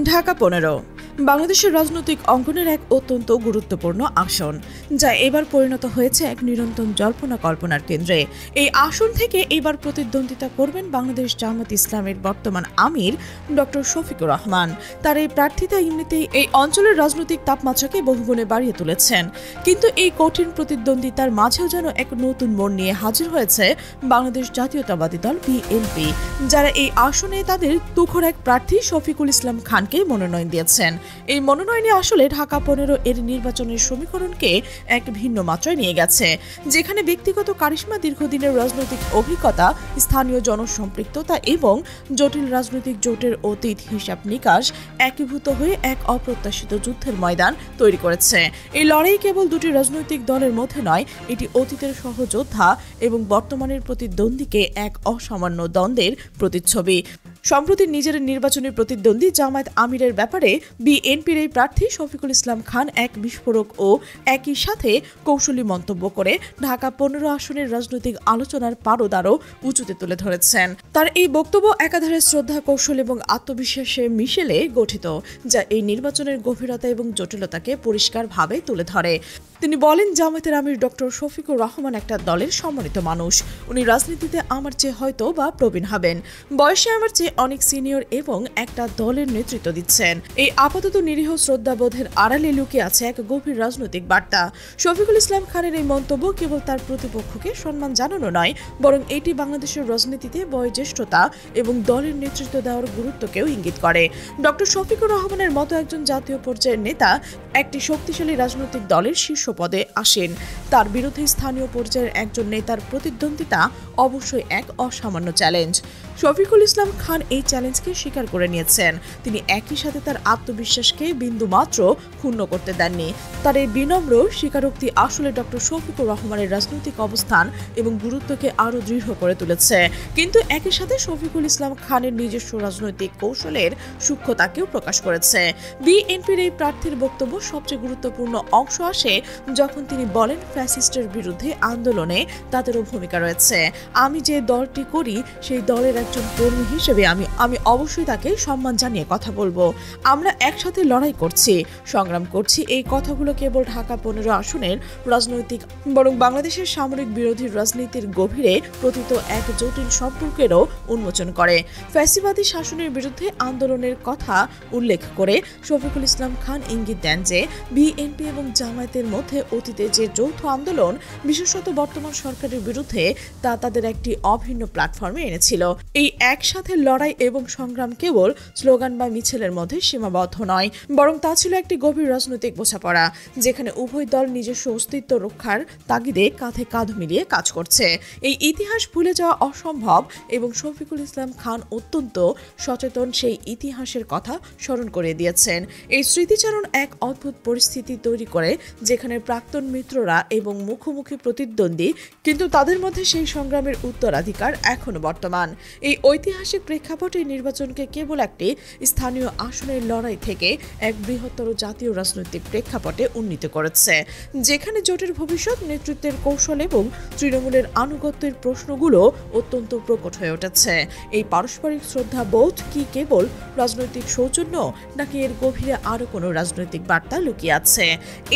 ঢাকা ১৫ বাংলাদেশের রাজনৈতিক অঙ্গনের এক অত্যন্ত গুরুত্বপূর্ণ আসন, যা এবার পরিণত হয়েছে এক নিরন্তর জল্পনা কল্পনার কেন্দ্রে। এই আসন থেকে এবার প্রতিদ্বন্দ্বিতা করবেন বাংলাদেশ জামাত ইসলামের বর্তমান আমির ডক্টর শফিকুর রহমান। তার এই প্রার্থিতা এমনিতেই এই অঞ্চলের রাজনৈতিক তাপমাত্রাকে বহুগুণে বাড়িয়ে তুলেছেন, কিন্তু এই কঠিন প্রতিদ্বন্দ্বিতার মাঝেও যেন এক নতুন মোড় নিয়ে হাজির হয়েছে বাংলাদেশ জাতীয়তাবাদী দল বিএনপি, যারা এই আসনে তাদের তুখোর এক প্রার্থী শফিকুল ইসলাম খানকে মনোনয়ন দিয়েছেন। এই মনোনয়নে আসলে ঢাকা ১৫ এর নির্বাচনের সমীকরণকে এক ভিন্ন মাত্রায় নিয়ে গেছে, যেখানে ব্যক্তিগত কারিশমা, দীর্ঘদিনের রাজনৈতিক অভিজ্ঞতা, স্থানীয় জনসম্পৃক্ততা এবং জটিল রাজনৈতিক জোটের অতীত হিসাব নিকাশ একীভূত হয়ে এক অপ্রত্যাশিত যুদ্ধের ময়দান তৈরি করেছে। এই লড়াই কেবল দুটি রাজনৈতিক দলের মধ্যে নয়, এটি অতীতের সহযোদ্ধা এবং বর্তমানের প্রতিদ্বন্দ্বীকে এক অসামান্য দ্বন্দ্বের প্রতিচ্ছবি। সম্প্রতি নিজের নির্বাচনী প্রতিদ্বন্দ্বী জামায়াত আমিরের ব্যাপারে বিএনপির এই প্রার্থী শফিকুল ইসলাম খান এক বিস্ফোরক ও একই সাথে কৌশলী মন্তব্য করে ঢাকা ১৫ আসনের রাজনৈতিক আলোচনার পারদ আরও উঁচুতে তুলে ধরেছেন। তার এই বক্তব্য একাধারে শ্রদ্ধা, কৌশল এবং আত্মবিশ্বাসে মিশেলে গঠিত, যা এই নির্বাচনের গভীরতা এবং জটিলতাকে পরিষ্কারভাবে তুলে ধরে। তিনি বলেন, জামায়াতের আমির ডক্টর শফিকুর রহমান একটা দলের সম্মানিত মানুষ। উনি রাজনীতিতে আমার চেয়ে হয়তো বা প্রবীণ হবেন, বয়সে আমার চেয়ে অনেক সিনিয়র এবং একটা দলের নেতৃত্ব দিচ্ছেন। এই আপাতত নিরীহ শ্রদ্ধাবোধের আড়ালে লুকিয়ে আছে এক গভীর রাজনৈতিক বার্তা। শফিকুল ইসলাম খানের এই মন্তব্য কেবল তার প্রতিপক্ষকে সম্মান জানানো নয়, বরং এটি বাংলাদেশের রাজনীতিতে বয়োজ্যেষ্ঠতা এবং দলের নেতৃত্ব দেওয়ার গুরুত্বকেও ইঙ্গিত করে। ডক্টর শফিকুর রহমানের মতো একজন জাতীয় পর্যায়ের নেতা একটি শক্তিশালী রাজনৈতিক দলের শীর্ষ পদে আসেন। তার বিরুদ্ধে স্থানীয় পর্যায়ের একজন নেতার প্রতিদ্বন্দ্বিতা অবশ্যই এক অসামান্য চ্যালেঞ্জ। শফিকুল ইসলাম খান এই চ্যালেঞ্জকে স্বীকার করে নিয়েছেন। তিনি একই সাথে তার আত্মবিশ্বাসকে বিন্দুমাত্র ক্ষুণ্ণ করতে দেননি। তার এই বিনম্র স্বীকারোক্তি আসলে ডক্টর শফিকুর রহমানের রাজনৈতিক অবস্থান এবং গুরুত্বকে আরও দৃঢ় করে তুলেছে, কিন্তু একই সাথে শফিকুল ইসলাম খানের নিজস্ব রাজনৈতিক কৌশলের সূক্ষ্মতাকেও প্রকাশ করেছে। বিএনপির এই প্রার্থীর বক্তব্য সবচেয়ে গুরুত্বপূর্ণ অংশ আসে যখন তিনি বলেন, ফ্যাসিস্টের বিরুদ্ধে আন্দোলনে তাদেরও ভূমিকা রয়েছে। আমি যে দলটি করি সেই দলের একজন কর্মী হিসেবে আমি অবশ্যই তাকে সম্মান জানিয়ে কথা বলবো। আমরা একসাথে লড়াই করছি, সংগ্রাম করছি। এই কথাগুলো কেবল ঢাকা ১৫ আসনের রাজনৈতিক বরং বাংলাদেশের সামরিক বিরোধী রাজনীতির গভীরে প্রতীত এক জটিল সম্পর্কেরও উন্মোচন করে। ফ্যাসিবাদী শাসনের বিরুদ্ধে আন্দোলনের কথা উল্লেখ করে শফিকুল ইসলাম খান ইঙ্গিত দেন যে বিএনপি এবং জামায়াতের মধ্যে অতীতে যে যৌথ আন্দোলন, বিশেষত বর্তমান সরকারের বিরুদ্ধে, তা তাদের একটি অভিন্ন প্ল্যাটফর্মে এনেছিল। এই একসাথে লড়াই এবং সংগ্রাম কেবল স্লোগান বা মিছিলের মধ্যে সীমাবদ্ধ নয়, বরং তা ছিল একটি গভীর রাজনৈতিক বোঝাপড়া, যেখানে উভয় দল নিজস্ব অস্তিত্ব রক্ষার তাগিদে কাঁধে কাঁধ মিলিয়ে কাজ করছে। এই ইতিহাস ভুলে যাওয়া অসম্ভব এবং শফিকুল ইসলাম খান অত্যন্ত সচেতন সেই ইতিহাসের কথা স্মরণ করে দিয়েছেন। এই স্মৃতিচারণ এক অদ্ভুত পরিস্থিতি তৈরি করে, যেখানে প্রাক্তন মিত্ররা এবং মুখোমুখি প্রতিদ্বন্দ্বী, কিন্তু তাদের মধ্যে সেই সংগ্রামের উত্তরাধিকার এখনো বর্তমান। এই ঐতিহাসিক প্রেক্ষাপটে নির্বাচনকে কেবল একটি স্থানীয় আসনের লড়াই থেকে এক বৃহত্তর জাতীয় রাজনৈতিক প্রেক্ষাপটে উন্নীত করেছে, যেখানে জোটের ভবিষ্যৎ, নেতৃত্বের কৌশল এবং তৃণমূলের আনুগত্যের প্রশ্নগুলো অত্যন্ত প্রকট হয়ে উঠেছে। এই পারস্পরিক শ্রদ্ধাবোধ কি কেবল রাজনৈতিক সৌজন্য, নাকি এর গভীরে আরও কোনো রাজনৈতিক বার্তা লুকিয়ে আছে?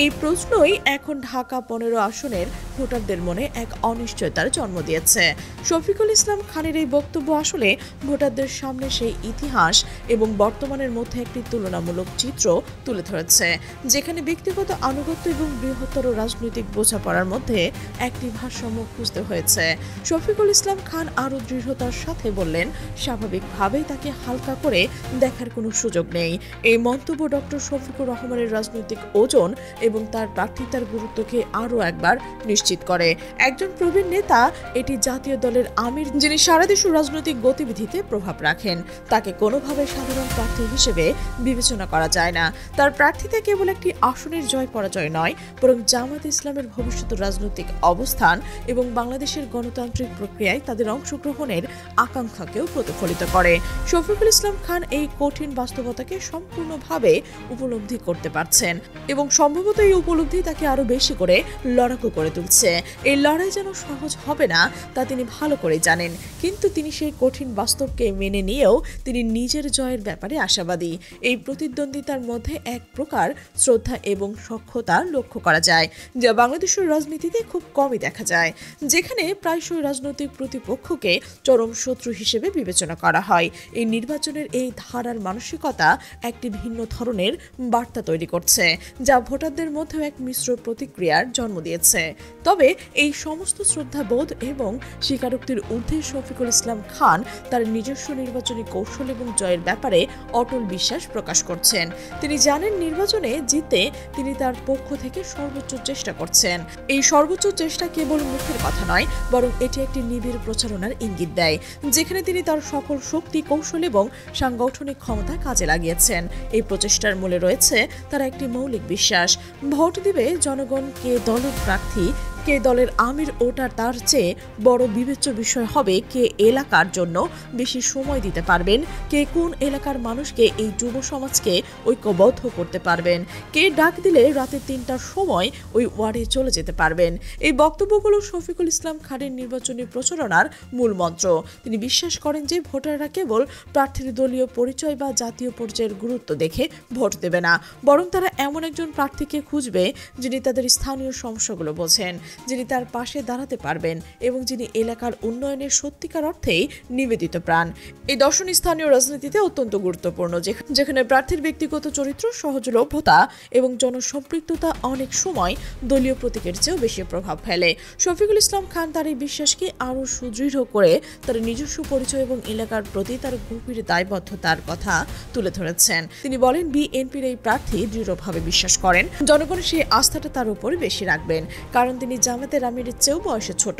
এই প্রশ্নই এখন ঢাকা ১৫ আসনের ভোটারদের মনে এক অনিশ্চয়তার জন্ম দিয়েছে। শফিকুল ইসলাম খানের এই বক্তব্য আসলে ভোটারদের সামনে সেই ইতিহাস এবং বর্তমানের মধ্যে একটি তুলনামূলক চিত্র তুলে ধরেছে, যেখানে ব্যক্তিগত আনুগত্য এবং বৃহত্তর রাজনৈতিক বোঝাপড়ার মধ্যে একটি ভারসাম্য খুঁজতে হয়েছে। শফিকুল ইসলাম খান আরও দৃঢ়তার সাথে বললেন, স্বাভাবিকভাবেই তাকে হালকা করে দেখার কোনো সুযোগ নেই। এই মন্তব্য ডক্টর শফিকুর রহমানের রাজনৈতিক ওজন এবং তার প্রার্থিতার গুরুত্বকে আরও একবার নিশ্চিত করে। একজন প্রবীণ নেতা, এটি জাতীয় দলের আমির, যিনি সারা দেশের রাজনৈতিক গতিবিধিতে প্রভাব রাখেন, তাকে কোনোভাবে সাধারণ প্রার্থী হিসেবে বিবেচনা করা যায় না। তার প্রার্থিতা কেবল একটি আসনের জয় পরাজয় নয়, বরং জামায়াত ইসলামের ভবিষ্যৎ রাজনৈতিক অবস্থান এবং বাংলাদেশের গণতান্ত্রিক প্রক্রিয়ায় তাদের অংশগ্রহণের আকাঙ্ক্ষাকেও প্রতিফলিত করে। শফিকুল ইসলাম খান এই কঠিন বাস্তবতাকে সম্পূর্ণভাবে উপলব্ধি করতে পারছেন এবং সম্ভবত এই উপলব্ধি মধ্যেই তাকে আরো বেশি করে লড়াকু করে তুলছে। এই লড়াই যেন সহজ হবে না তা তিনি ভালো করে জানেন, কিন্তু তিনি সেই কঠিন বাস্তবকে মেনে নিয়েও তিনি নিজের জয়ের ব্যাপারে আশাবাদী। এই প্রতিদ্বন্দ্বিতার মধ্যে এক প্রকার শ্রদ্ধা এবং সখ্যতা লক্ষ্য করা যায়, যা বাংলাদেশের রাজনীতিতে খুব কমই দেখা যায়, যেখানে প্রায়শই রাজনৈতিক প্রতিপক্ষকে চরম শত্রু হিসেবে বিবেচনা করা হয়। এই নির্বাচনের এই ধারার মানসিকতা একটি ভিন্ন ধরনের বার্তা তৈরি করছে, যা ভোটারদের মধ্যেও এক মিশ্র প্রতিক্রিয়ার জন্ম দিয়েছে। তবে এই সমস্ত শ্রদ্ধাবোধ এবং স্বীকারোক্তির ঊর্ধ্বে শফিকুল ইসলাম খান তার নিজস্ব নির্বাচনী কৌশল এবং জয়ের ব্যাপারে অটল বিশ্বাস প্রকাশ করছেন। তিনি জানেন নির্বাচনে জিতে তিনি তার পক্ষ থেকে সর্বোচ্চ চেষ্টা করছেন। এই সর্বোচ্চ চেষ্টা কেবল মুখের কথা নয়, বরং এটি একটি নিবিড় প্রচারণার ইঙ্গিত দেয়, যেখানে তিনি তার সকল শক্তি, কৌশল এবং সাংগঠনিক ক্ষমতা কাজে লাগিয়েছেন। এই প্রচেষ্টার মূলে রয়েছে তার একটি মৌলিক বিশ্বাস: ভোট দিবে জনগণ, কে দলের প্রার্থী, কে দলের আমির, ওটা তার চেয়ে বড় বিবেচ্য বিষয় হবে কে এলাকার জন্য বেশি সময় দিতে পারবেন, কে কোন এলাকার মানুষকে, এই যুব সমাজকে ঐক্যবদ্ধ করতে পারবেন, কে ডাক দিলে রাতে 3টার সময় ওই ওয়ার্ডে চলে যেতে পারবেন। এই বক্তব্যগুলো শফিকুল ইসলাম খানের নির্বাচনী প্রচারণার মূল মন্ত্র। তিনি বিশ্বাস করেন যে ভোটাররা কেবল প্রার্থীর দলীয় পরিচয় বা জাতীয় পর্যায়ের গুরুত্ব দেখে ভোট দেবে না, বরং তারা এমন একজন প্রার্থীকে খুঁজবে যিনি তাদের স্থানীয় সমস্যাগুলো বোঝেন, যিনি তার পাশে দাঁড়াতে পারবেন এবং যিনি এলাকার উন্নয়নের সত্যিকার অর্থেই নিবেদিত প্রাণ। এই দর্শন স্থানীয় রাজনীতিতে অত্যন্ত গুরুত্বপূর্ণ, যেখানে প্রার্থীর ব্যক্তিগত চরিত্র, সহজলভ্যতা এবং জনসম্পৃক্ততা অনেক সময় দলীয় প্রতীকের চেয়েও বেশি প্রভাব ফেলে। শফিকুল ইসলাম খান তার এই বিশ্বাসকে আরও সুদৃঢ় করে তার নিজস্ব পরিচয় এবং এলাকার প্রতি তার গভীর দায়বদ্ধতার কথা তুলে ধরেছেন। তিনি বলেন, বিএনপির এই প্রার্থী দৃঢ়ভাবে বিশ্বাস করেন জনগণ সেই আস্থাটা তার উপরে বেশি রাখবেন, কারণ তিনি জামাতের আমিরের চেয়েও বয়সে ছোট।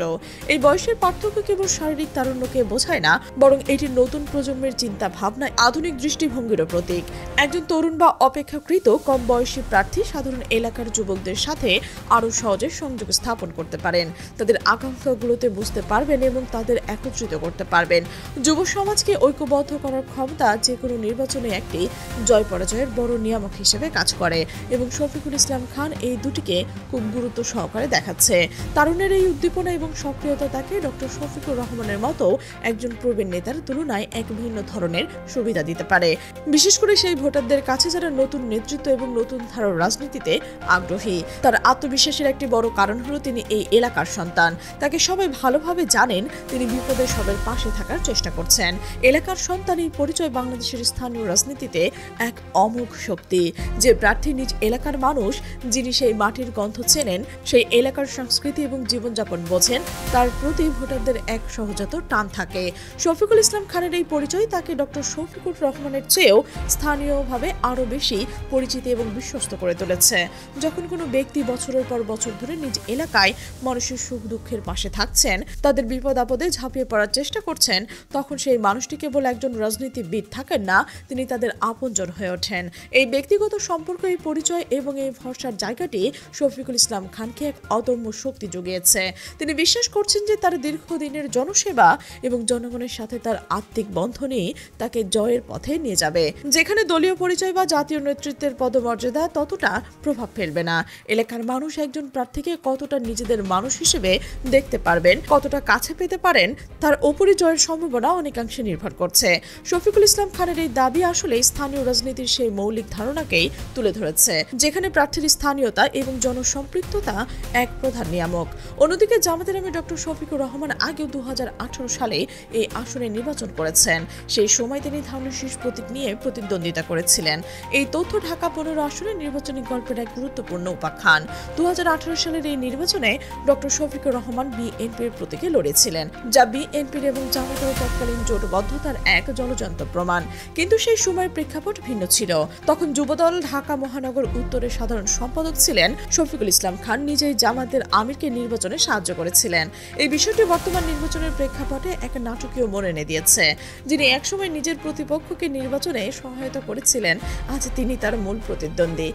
এই বয়সের পার্থক্য কেবল শারীরিক তারুণ্যকে বোঝায় না, বরং এটি নতুন প্রজন্মের চিন্তা ভাবনায় আধুনিক দৃষ্টিভঙ্গিরও প্রতীক। একজন তরুণ বা অপেক্ষাকৃত কম বয়সী প্রার্থী সাধারণ এলাকার যুবকদের সাথে আরও সহজে সংযোগ স্থাপন করতে পারেন, তাদের আকাঙ্ক্ষাগুলোতে বুঝতে পারবেন এবং তাদের একত্রিত করতে পারবেন। যুব সমাজকে ঐক্যবদ্ধ করার ক্ষমতা যে কোনো নির্বাচনে একটি জয় পরাজয়ের বড় নিয়ামক হিসেবে কাজ করে এবং শফিকুল ইসলাম খান এই দুটিকে খুব গুরুত্ব সহকারে দেখাচ্ছে। তারুণের এই উদ্দীপনা এবং সক্রিয়তা তাকে ডক্টর শফিকুর রহমানের মতো একজন প্রবীণ নেতার তুলনায় এক ভিন্ন ধরনের সুবিধা দিতে পারে, বিশেষ করে সেই ভোটারদের কাছে যারা নতুন নেতৃত্ব এবং নতুন ধারার রাজনীতিতে আগ্রহী। তার আত্মবিশ্বাসের একটি বড় কারণ হলো তিনি এই এলাকার সন্তান। তাকে সবাই ভালোভাবে জানেন, তিনি বিপদে সবার পাশে থাকার চেষ্টা করছেন। এলাকার সন্তান এই পরিচয় বাংলাদেশের স্থানীয় রাজনীতিতে এক অমোঘ শক্তি। যে প্রার্থী নিজ এলাকার মানুষ, যিনি সেই মাটির গন্ধ চেনেন, সেই এলাকার সংস্কৃতি এবং জীবনযাপন বোঝেন, তার প্রতি ভোটারদের এক সহজাত টান থাকে। শফিকুল ইসলাম খানের এই পরিচয় তাকে ডক্টর শফিকুর রহমানের চেয়েও স্থানীয়ভাবে আরও বেশি পরিচিত এবং বিশ্বস্ত করে তুলেছে। যখন কোনো ব্যক্তি বছরের পর বছর ধরে নিজ এলাকায় মানুষের সুখ দুঃখের পাশে থাকছেন, তাদের বিপদ আপদে ঝাঁপিয়ে পড়ার চেষ্টা করছেন, তখন সেই মানুষটি কেবল একজন রাজনীতিবিদ থাকেন না, তিনি তাদের আপনজন হয়ে ওঠেন। এই ব্যক্তিগত সম্পর্ক, এই পরিচয় এবং এই ভরসার জায়গাটি শফিকুল ইসলাম খানকে এক অদম্য শক্তি জুগিয়েছে। তিনি বিশ্বাস করছেন যে তার দীর্ঘদিনের জনসেবা এবং জনগণের সাথে তার আত্মিক বন্ধনই তাকে জয়ের পথে নিয়ে যাবে, যেখানে দলীয় পরিচয় বা জাতীয় নেতৃত্বের পদমর্যাদা ততটা প্রভাব ফেলবে না। এলাকার মানুষ একজন প্রার্থীকে কতটা নিজেদের মানুষ হিসেবে দেখতে পারবেন, কতটা কাছে পেতে পারেন, তার ওপরই জয়ের সম্ভাবনা অনেকাংশে নির্ভর করছে। শফিকুল ইসলাম খানের এই দাবি আসলে স্থানীয় রাজনীতির সেই মৌলিক ধারণাকেই তুলে ধরেছে, যেখানে প্রার্থীর স্থানীয়তা এবং জনসম্পৃক্ততা এক প্রধান নিয়ামক। অন্যদিকে জামাতের আমির ডক্টর শফিকুর রহমান আগেও 2018 সালে এই আসনে নির্বাচন করেছেন। সেই সময় তিনি ধানের শীষ প্রতীক নিয়ে প্রতিদ্বন্দ্বিতা করেছিলেন। এই তথ্য ঢাকা 15 আসনে নির্বাচনী গল্পের এক গুরুত্বপূর্ণ উপাখ্যান। 2018 সালের এই নির্বাচনে ডক্টর শফিকুর রহমান বিএনপির প্রতীকে লড়েছিলেন, যা বিএনপির এবং জামাতের তৎকালীন জোটবদ্ধতার এক জলজান্ত প্রমাণ। কিন্তু সেই সময়ের প্রেক্ষাপট ভিন্ন ছিল। তখন যুবদল ঢাকা মহানগর উত্তরের সাধারণ সম্পাদক ছিলেন শফিকুল ইসলাম খান, নিজেই জামাতের আমিরকে নির্বাচনে সাহায্য করেছিলেন। এই বিষয়টি বর্তমান নির্বাচনের প্রেক্ষাপটে এক নাটকীয় মোড় এনে দিয়েছে। যিনি একসময় নিজের প্রতিপক্ষকে নির্বাচনে সহায়তা করেছিলেন, আজ তিনি তার মূল প্রতিদ্বন্দ্বী।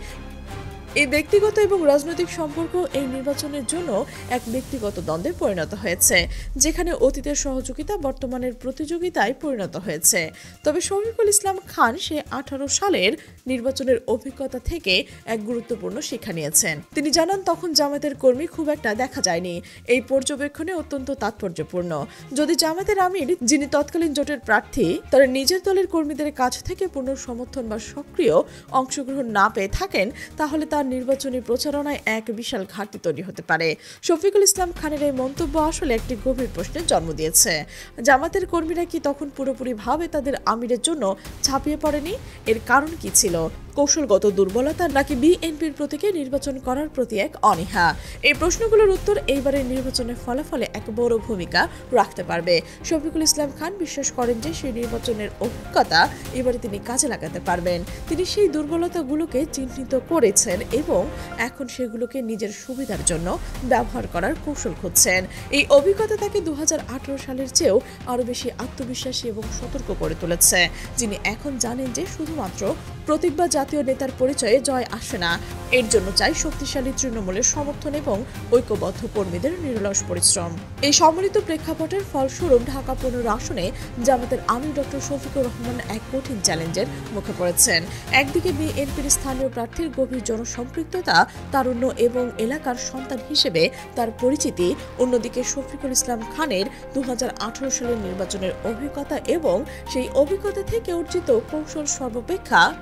এই ব্যক্তিগত এবং রাজনৈতিক সম্পর্ক এই নির্বাচনের জন্য এক ব্যক্তিগত দ্বন্দ্বে পরিণত হয়েছে, যেখানে অতীতের সহযোগিতা বর্তমানের প্রতিযোগিতায় পরিণত হয়েছে। তবে শফিকুল ইসলাম খান সে 18 সালের নির্বাচনের অভিজ্ঞতা থেকে এক গুরুত্বপূর্ণ শিক্ষা নিয়েছেন। তিনি জানান, তখন জামায়াতের কর্মী খুব একটা দেখা যায়নি। এই পর্যবেক্ষণে অত্যন্ত তাৎপর্যপূর্ণ। যদি জামায়াতের আমির, যিনি তৎকালীন জোটের প্রার্থী, তারা নিজের দলের কর্মীদের কাছ থেকে পূর্ণ সমর্থন বা সক্রিয় অংশগ্রহণ না পেয়ে থাকেন, তাহলে তার নির্বাচনী প্রচারণায় এক বিশাল ঘাটতি তৈরি হতে পারে। শফিকুল ইসলাম খানের এই মন্তব্য আসলে একটি গভীর প্রশ্নের জন্ম দিয়েছে। জামায়াতের কর্মীরা কি তখন পুরোপুরিভাবে তাদের আমিরের জন্য ঝাঁপিয়ে পড়েনি? এর কারণ কি ছিল? কৌশলগত দুর্বলতা, নাকি বিএনপির প্রতীকে নির্বাচন করার প্রতি এক অনীহা? এই প্রশ্নগুলোর উত্তর এইবারের নির্বাচনের ফলাফলে এক বড় ভূমিকা রাখতে পারবে। শফিকুল ইসলাম খান বিশ্বাস করেন যে সেই নির্বাচনের অভিজ্ঞতা এবারে তিনি কাজে লাগাতে পারবেন। তিনি সেই দুর্বলতাগুলোকে চিহ্নিত করেছেন এবং এখন সেগুলোকে নিজের সুবিধার জন্য ব্যবহার করার কৌশল খুঁজছেন। এই অভিজ্ঞতা তাকে 2018 সালের চেয়েও আরও বেশি আত্মবিশ্বাসী এবং সতর্ক করে তুলেছে। যিনি এখন জানেন যে শুধুমাত্র প্রতীক বা জাতীয় নেতার পরিচয়ে জয় আসে না, এর জন্য চাই শক্তিশালী তৃণমূলের সমর্থন এবং ঐক্যবদ্ধ কর্মীদের নিরলস পরিশ্রম। এই সম্মিলিত প্রেক্ষাপটের ফলস্বরূপ ঢাকা 15 আসনে জামায়াতের আমির ডক্টর শফিকুর রহমান এক কঠিন চ্যালেঞ্জের মুখে পড়েছেন। একদিকে বিএনপির স্থানীয় প্রার্থীর গভীর জনসম্পৃক্ততা, তারুণ্য এবং এলাকার সন্তান হিসেবে তার পরিচিতি, অন্যদিকে শফিকুল ইসলাম খানের 2018 সালের নির্বাচনের অভিজ্ঞতা এবং সেই অভিজ্ঞতা থেকে অর্জিত কৌশল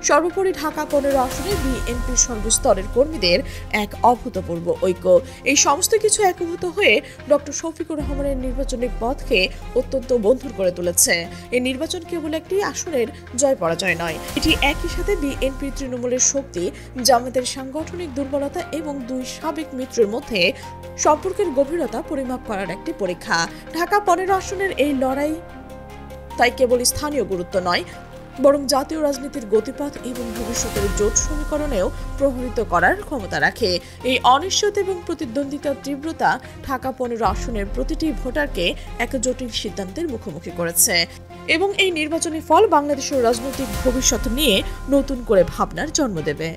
সর্বোপরি ঢাকা 15 আসনে বিএনপির সর্বস্তরের কর্মীদের এক অভূতপূর্ব ঐক্য। এই সমস্ত কিছু একীভূত হয়ে ডক্টর শফিকুর রহমানের নির্বাচনিক পথকে অত্যন্ত বন্ধুর করে তুলেছে। এই নির্বাচন কেবল একটি আসনের জয় পরাজয় নয়, এটি একই সাথে বিএনপি, তৃণমূলের শক্তি, জামায়াতের সাংগঠনিক দুর্বলতা এবং দুই সাবেক মিত্রের মধ্যে সম্পর্কের গভীরতা পরিমাপ করার একটি পরীক্ষা। ঢাকা 15 আসনের এই লড়াই তাই কেবল স্থানীয় গুরুত্ব নয়, বরং জাতীয় রাজনীতির গতিপথ এবং ভবিষ্যতের জোট সমীকরণেও প্রভাবিত করার ক্ষমতা রাখে। এই অনিশ্চিত এবং প্রতিদ্বন্দ্বিতার তীব্রতা ঢাকা 15 আসনের প্রতিটি ভোটারকে এক জটিল সিদ্ধান্তের মুখোমুখি করেছে এবং এই নির্বাচনী ফল বাংলাদেশের রাজনৈতিক ভবিষ্যৎ নিয়ে নতুন করে ভাবনার জন্ম দেবে।